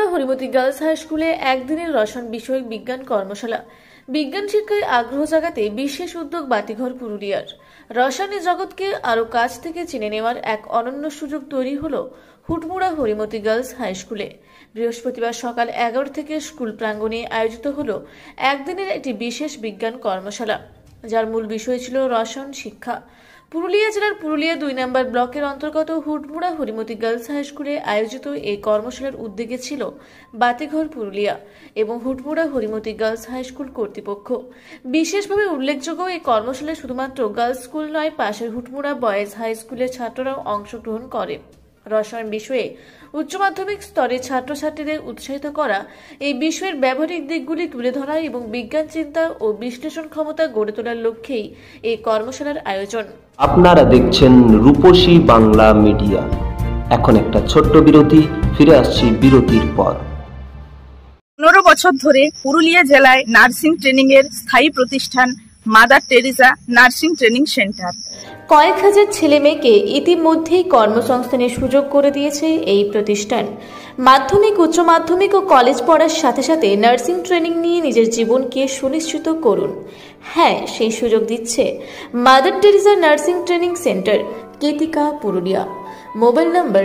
Hutmura Harimati girls high স্কুলে একদিনের রসায়ন বিষয়ক বিজ্ঞান কর্মশালা। বিজ্ঞান শিক্ষায় আগ্রহ জাগাতে বিশেষ উদ্যোগ বাতিঘর পুরুলিয়ার। রসায়নের জগৎকে আরও কাছ থেকে চিনে নেওয়ার এক অনন্য সুযোগ তৈরি হলো হুটমুড়া হরিমতি গার্লস হাই স্কুলে। বৃহস্পতিবার সকাল 11 থেকে স্কুল প্রাঙ্গণে আয়োজিত হলো একদিনের একটি বিশেষ বিজ্ঞান কর্মশালা, যার মূল বিষয় ছিল রসায়ন শিক্ষা। পুরুলিয়া জেলার পুরুলিয়া 2 নম্বর ব্লকের অন্তর্গত হুটমুড়া হরিমতি গার্লস হাই স্কুলে আয়োজিত এই কর্মশালার উদ্যোগে ছিল বাতিঘর পুরুলিয়া এবং Hutmura Harimati girls high school কর্তৃপক্ষ। বিশেষভাবে উল্লেখযোগ্য, এই কর্মশালায় শুধুমাত্র গার্লস স্কুল নয়, পাশের হুটমুড়া বয়েজ হাই স্কুলের ছাত্ররাও অংশগ্রহণ করে। রসায়ন বিষয়ে উচ্চ মাধ্যমিক স্তরে ছাত্রছাত্রীদের উৎসাহিত করা, এই বিষয়ের ব্যবহারিক দিকগুলি তুলে ধরা এবং বিজ্ঞান চিন্তা ও বিশ্লেষণ ক্ষমতা গড়ে তোলার লক্ষ্যেই এই কর্মশালার আয়োজন। আপনারা দেখছেন রূপসী বাংলা মিডিয়া। এখন একটা ছোট্ট বিরতি, ফিরে আসছি বিরতির পর। 15 বছর ধরে পুরুলিয়া জেলায় নার্সিং ট্রেনিং এর স্থায়ী প্রতিষ্ঠান mother Teresa nursing training centre কয়েক হাজার ছেলে মেয়েকে ইতিমধ্যেই কর্মসংস্থানের সুযোগ করে দিয়েছে এই প্রতিষ্ঠান। মাধ্যমিক, উচ্চ মাধ্যমিক ও কলেজ পড়ার সাথে সাথে নার্সিং ট্রেনিং নিয়ে নিজের জীবনকে সুনিশ্চিত করুন। হ্যাঁ, সেই সুযোগ দিচ্ছে Mother Teresa nursing training centre, Ketika, Purulia. Mobile number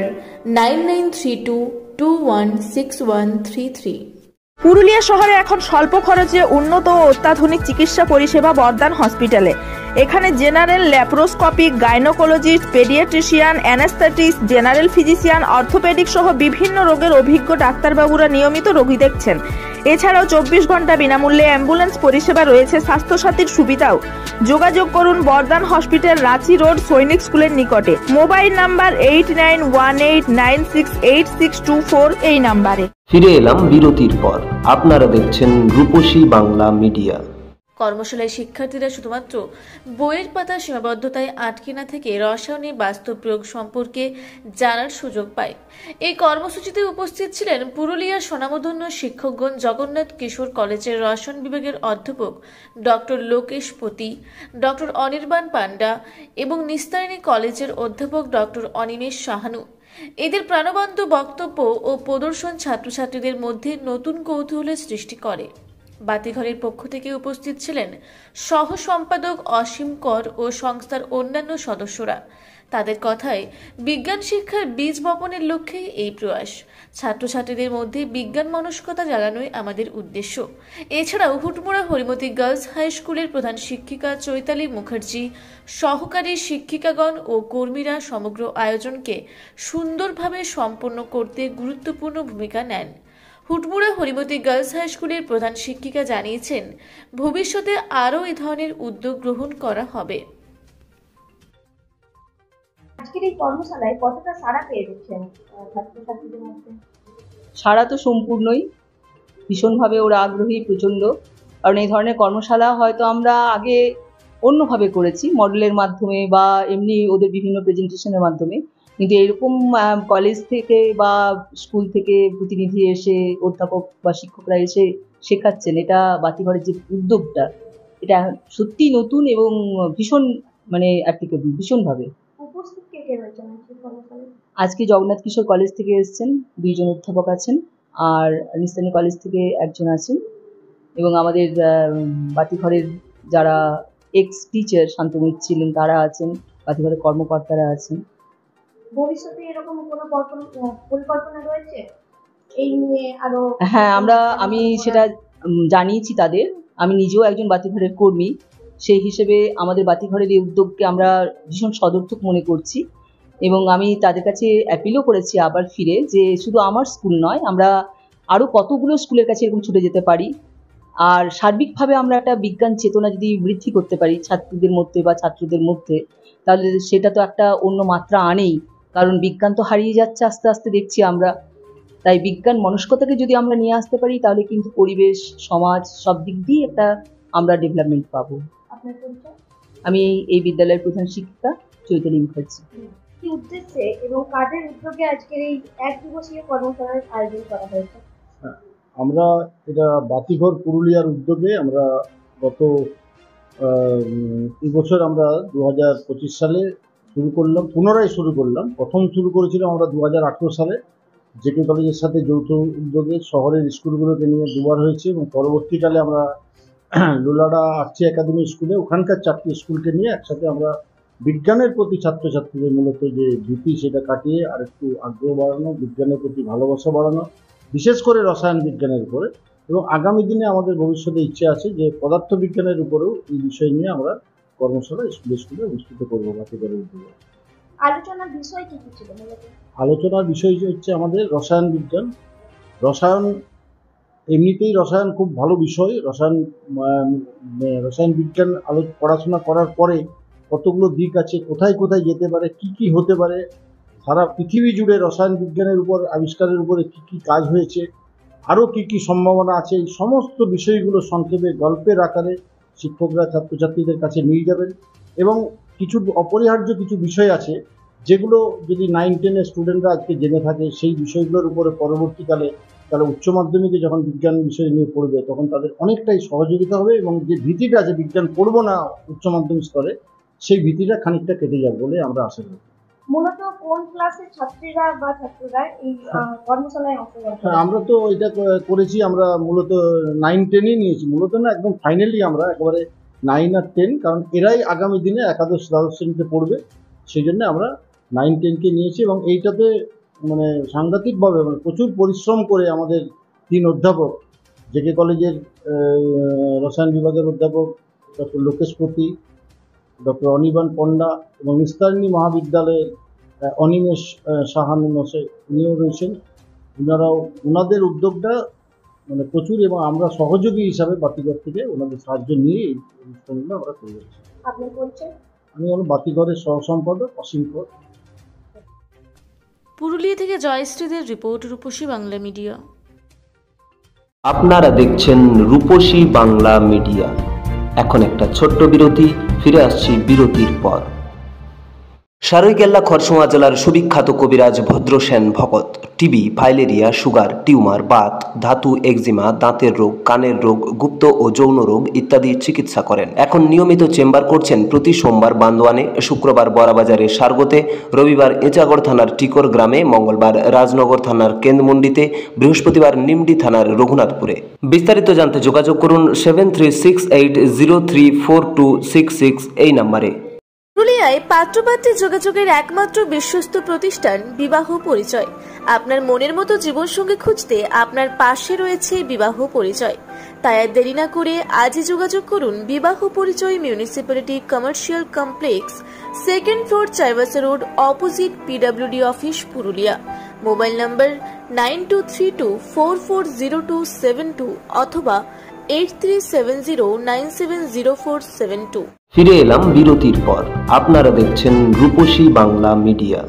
9932216133। Purulia শহরে এখন স্বল্প খরচে উন্নত ও অত্যাধুনিক চিকিৎসা পরিষেবা বর্দান হসপিটালে। এখানে general, laparoscopic, gynaecologist, paediatrician, anaesthetist, general physician, orthopaedic সহ বিভিন্ন রোগের অভিজ্ঞ ডাক্তারবাবুরা নিয়মিত রোগী দেখছেন। এছাড়াও 24 ঘন্টা বিনামূল্যে অ্যাম্বুলেন্স পরিষেবা রয়েছে, স্বাস্থ্যসাথীর সুবিধাও। যোগাযোগ করুন বর্দান হসপিটাল, রাঁচি রোড, সৈনিক স্কুলের নিকটে। মোবাইল নাম্বার 8918968624 এই নাম্বারে। ফিরে এলাম বিরতির পর। আপনারা দেখছেন রূপসী বাংলা মিডিয়া। কর্মশালায় শিক্ষার্থীরা শুধুমাত্র বইয়ের পাতা সীমাবদ্ধতায় আটকে না থেকে রসায়নে বাস্তব প্রয়োগ সম্পর্কে জানার সুযোগ পায়। এই কর্মসূচিতে উপস্থিত ছিলেন পুরুলিয়ার স্বনামধন্য শিক্ষকগণ, জগন্নাথ কিশোর কলেজের রসায়ন বিভাগের অধ্যাপক ডক্টর লোকেশ পতি, ডক্টর অনির্বাণ পান্ডা এবং নিস্তারিণী কলেজের অধ্যাপক ডক্টর অনিমেষ সাহানু। এদের প্রাণবন্ত বক্তব্য ও প্রদর্শন ছাত্রছাত্রীদের মধ্যে নতুন কৌতূহলের সৃষ্টি করে। বাতিঘরের পক্ষ থেকে উপস্থিত ছিলেন সহ সম্পাদক অসীম কর ও সংস্থার অন্যান্য সদস্যরা। তাদের কথায় বিজ্ঞান শিক্ষার বীজ বপনের লক্ষ্যে এই প্রয়াস। ছাত্রছাত্রীদের মধ্যে বিজ্ঞান মনস্কতা জাগানোই আমাদের উদ্দেশ্য। এছাড়াও হুটমুড়া হরিমতি গার্লস হাই স্কুলের প্রধান শিক্ষিকা চৈতালি মুখার্জি, সহকারী শিক্ষিকাগণ ও কর্মীরা সমগ্র আয়োজনকে সুন্দরভাবে সম্পন্ন করতে গুরুত্বপূর্ণ ভূমিকা নেন। হুটমুড়া হরিমতি গার্লস হাই স্কুলের প্রধান শিক্ষিকা জানিয়েছেন, ভবিষ্যতে আরও এই ধরনের উদ্যোগ গ্রহণ করা হবে। আজকের এই কর্মশালায় কতটা সাড়া পেয়েছেন ছাত্রছাত্রীদের মধ্যে? সাড়া তো সম্পূর্ণই, ভীষণভাবে ওরা আগ্রহী প্রচণ্ড। কারণ এই ধরনের কর্মশালা হয়তো আমরা আগে অন্যভাবে করেছি, মডেলের মাধ্যমে বা এমনি ওদের বিভিন্ন প্রেজেন্টেশনের মাধ্যমে, কিন্তু এরকম কলেজ থেকে বা স্কুল থেকে প্রতিনিধি এসে, অধ্যাপক বা শিক্ষকরা এসে শেখাচ্ছেন, এটা বাতিঘরের যে উদ্যোগটা, এটা সত্যিই নতুন এবং ভীষণ অ্যাপ্লিকেবল ভীষণভাবে। উপস্থিত কে কে রয়েছেন আজকে? জগন্নাথ কিশোর কলেজ থেকে এসেছেন 2 জন অধ্যাপক আছেন, আর নিস্তারিণী কলেজ থেকে 1 জন আছেন, এবং আমাদের বাতিঘরের যারা এক্স টিচার শান্তমিত ছিলেন তারা আছেন, বাতিঘরের কর্মকর্তারা আছেন। ভবিষ্যতে এরকম কোনো পরিকল্পনা রয়েছে এই নিয়ে আরো? হ্যাঁ, আমি সেটা জানিয়েছি তাদের। আমি নিজেও একজন বাতিঘরের কর্মী, সেই হিসেবে আমাদের বাতিঘরের এই উদ্যোগকে আমরা ভীষণ সদর্থক মনে করছি, এবং আমি তাদের কাছে অ্যাপিলও করেছি আবার ফিরে, যে শুধু আমার স্কুল নয়, আমরা আরও কতগুলো স্কুলের কাছে এরকম ছুটে যেতে পারি, আর সার্বিকভাবে আমরা একটা বিজ্ঞান চেতনা যদি বৃদ্ধি করতে পারি ছাত্রীদের মধ্যে বা ছাত্রদের মধ্যে, তাহলে সেটা তো একটা অন্য মাত্রা আনেই। কারণ বিজ্ঞান তো হারিয়ে যাচ্ছে আস্তে আস্তে, দেখছি আমরা। তাই বিজ্ঞান মনস্কতাকে যদি আমরা নিয়ে আসতে পারি, তাহলে কিন্তু পরিবেশ, সমাজ সব দিক দিয়ে একটা আমরা ডেভেলপমেন্ট পাবো। আমি এই বিদ্যালয়ের প্রধান শিক্ষিকা চৈতালি মুখার্জি। কি উদ্দেশ্যে এবং কাদের উদ্যোগে আজকের এই এক দিবসীয় কর্মশালার আয়োজন করা হয়েছে? আমরা এটা বাতিঘর পুরুলিয়ার উদ্যোগে আমরা গত এবছর আমরা 2025 সালে শুরু করলাম, পুনরায় শুরু করলাম। প্রথম শুরু করেছিলাম আমরা 2018 সালে, জেকে কলেজের সাথে যৌথ উদ্যোগে শহরের স্কুলগুলোকে নিয়ে দুবার হয়েছে এবং পরবর্তীকালে আমরা লোলাডা আর্চি একাডেমি স্কুলে ওখানকার 4টি স্কুলকে নিয়ে একসাথে আমরা বিজ্ঞানের প্রতি ছাত্রছাত্রীদের মূলত যে ভীতি সেটা কাটিয়ে আরেকটু আগ্রহ বাড়ানো, বিজ্ঞানের প্রতি ভালোবাসা বাড়ানো, বিশেষ করে রসায়ন বিজ্ঞানের উপরে। এবং আগামী দিনে আমাদের ভবিষ্যতে ইচ্ছে আছে যে পদার্থবিজ্ঞানের উপরেও এই বিষয় নিয়ে আমরা কর্মশালা স্কুলে অনুষ্ঠিত করবো বাতিঘরের উদ্যোগে। আলোচনার বিষয় কি কি ছিল মূলত? আলোচনার বিষয় হচ্ছে আমাদের রসায়ন বিজ্ঞান। রসায়ন এমনিতেই রসায়ন খুব ভালো বিষয়। রসায়ন বিজ্ঞান পড়াশোনা করার পরে কতগুলো দিক আছে, কোথায় কোথায় যেতে পারে, কি কি হতে পারে, সারা পৃথিবী জুড়ে রসায়ন বিজ্ঞানের উপর আবিষ্কারের উপরে কি কি কাজ হয়েছে, আরও কি কি সম্ভাবনা আছে, এই সমস্ত বিষয়গুলো সংক্ষেপে গল্পের আকারে শিক্ষকরা ছাত্রছাত্রীদের কাছে নিয়ে যাবেন। এবং কিছু অপরিহার্য কিছু বিষয় আছে যেগুলো যদি 9-10-এর স্টুডেন্টরা আজকে জেনে থাকে, সেই বিষয়গুলোর উপরে পরবর্তীকালে তারা উচ্চ মাধ্যমিকে যখন বিজ্ঞান বিষয় নিয়ে পড়বে তখন তাদের অনেকটাই সহযোগিতা হবে এবং যে ভীতিটা আছে বিজ্ঞান পড়বো না উচ্চ মাধ্যমিক স্তরে, সেই ভীতিটা খানিকটা কেটে যাবে বলে আমরা আশা করি। মূলত কোন ক্লাসের ছাত্রীরা বা ছাত্ররা এই কর্মশালায় অংশগ্রহণ করে? আমরা তো এটা করেছি, আমরা মূলত 9-10-ই নিয়েছি, মূলত না একদম ফাইনালি আমরা একেবারে 9 আর 10, কারণ এরাই আগামী দিনে একাদশ দ্বাদশ শ্রেণীতে পড়বে, সেই জন্য আমরা 9-10কে নিয়েছি। এবং এইটাতে মানে সাংঘাতিকভাবে মানে প্রচুর পরিশ্রম করে আমাদের 3 অধ্যাপক, জেকে কলেজের রসায়ন বিভাগের অধ্যাপক ডক্টর লোকেশপতি, ডক্টর অনির্বাণ পণ্ডা এবং নিস্তারিণী মহাবিদ্যালয়ের অনিমেষ সাহানি মশাই উনিও রয়েছেন। ওনাদের উদ্যোগটা মানে প্রচুর, এবং আমরা সহযোগী হিসাবে বাতিঘর থেকে ওনাদের সাহায্য নিয়ে এই অনুষ্ঠানগুলো আমরা করে যাচ্ছি। আপনি বলছেন? আমি হলো বাতিঘরের সহ সম্পাদক অসীম কর। পুরুলিয়া থেকে জয়শ্রীদের রিপোর্ট, রূপসী বাংলা মিডিয়া। আপনারা দেখছেন রূপসী বাংলা মিডিয়া। এখন একটা ছোট্ট বিরতি, ফিরে আসছি বিরতির পর। সারৈকেল্লা খরসোয়া জেলার সুবিখ্যাত কবিরাজ ভদ্রসেন ভকত TB, filaria, sugar, tumour, Baat, ধাতু, এক্সিমা, দাঁতের রোগ, কানের রোগ, গুপ্ত ও যৌন রোগ ইত্যাদি চিকিৎসা করেন। এখন নিয়মিত চেম্বার করছেন প্রতি সোমবার বান্দোয়ানে, শুক্রবার বড়াবাজারে সারগোতে, রবিবার এঁচাগড় থানার টিকর গ্রামে, মঙ্গলবার রাজনগর থানার কেন্দ্রমন্ডিতে, বৃহস্পতিবার নিমডি থানার রঘুনাথপুরে। বিস্তারিত জানতে যোগাযোগ করুন 7368034266 এই নম্বরে। পুরুলিয়ায় পাত্রপাত্রী যোগাযোগের একমাত্র বিশ্বস্ত প্রতিষ্ঠান বিবাহ পরিচয়। আপনার মনের মতো জীবনসঙ্গী খুঁজতে আপনার পাশে রয়েছে বিবাহ পরিচয়। তাই আর দেরি না করে আজই যোগাযোগ করুন বিবাহ পরিচয়, municipality commercial complex, 2nd floor, Chaibasa road, opposite PWD office, Purulia. Mobile নম্বর 9232440272 অথবা 8370970472। ফিরে এলাম বিরতির পর। আপনারা দেখছেন রূপসী বাংলা মিডিয়া।